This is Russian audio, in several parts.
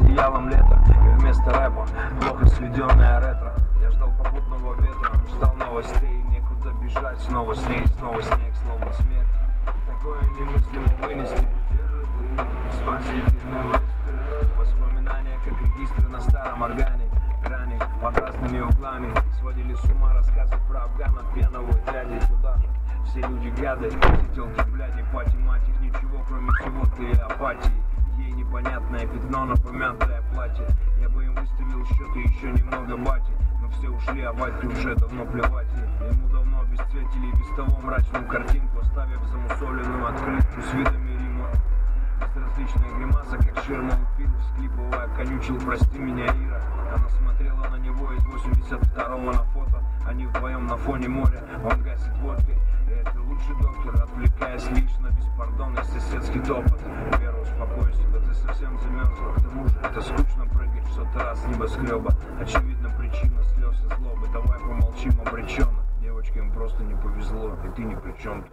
одеялом лето, и вместо рэпа плохо сведенная ретро. Я ждал попутного ветра, ждал новостей, некуда бежать, снова снег, словно смерть. Такое немыслимо вынести. Спасительный выстрел. Воспоминания, как регистры на старом органе. Грани под разными углами сводили с ума рассказы про афганов, пьяного дяди. Туда же все люди гады, сиделки, бляди, пати, мать их, ничего кроме всего-то и апатии. Ей непонятное пятно на помятое платье. Я бы им выставил счет и еще немного бати, но все ушли, а батьке уже давно плевать. Ему давно обесцветили и без того мрачную картинку, оставив замусоленную открытку с видами Рима. Безразличная гримаса, как ширма пил, всклипывая, конючил: прости меня, Ира. Она смотрела на него из 82-го на фото. Они вдвоем на фоне моря, он гасит водкой. И это лучший доктор, отвлекаясь лично, беспардонный соседский топот. Вера, успокойся, да ты совсем замерзла. К тому же это скучно прыгать в сотый раз с небоскреба. Очевидно, причина слез и злобы. Давай помолчим обреченно. Девочке им просто не повезло, и ты ни при чем.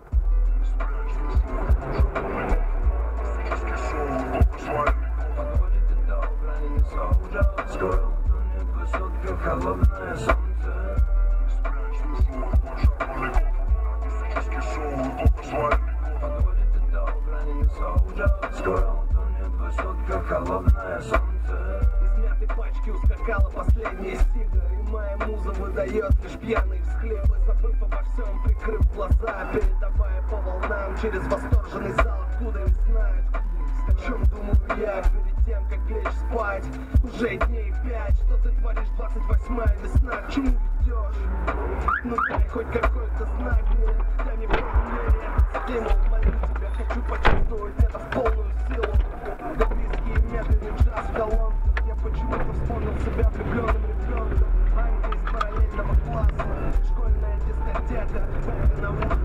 Подводит это у границы, ужас, скоро утонет высотка, холодное солнце. Подводит это у границы, ужас, скоро утонет высотка, холодное солнце. Из мятой пачки ускакала последняя сига, и моя муза выдает лишь пьяные всхлипы, забыв обо всем, прикрыв глаза, передавая по волнам через восторженный зал, откуда им знают. О чем думаю я перед тем, как лечь спать? Уже дней 5, что ты творишь, 28-я весна, к чему ведешь? Ну дай хоть какой-то знак мне, дай мне понимание, стимул, молю тебя, хочу почувствовать это в полную силу. Да близкий и медленный джаз в колонках, я почему-то вспомнил себя влюбленным ребенком. Анька из параллельного класса, школьная дискотека, на улице.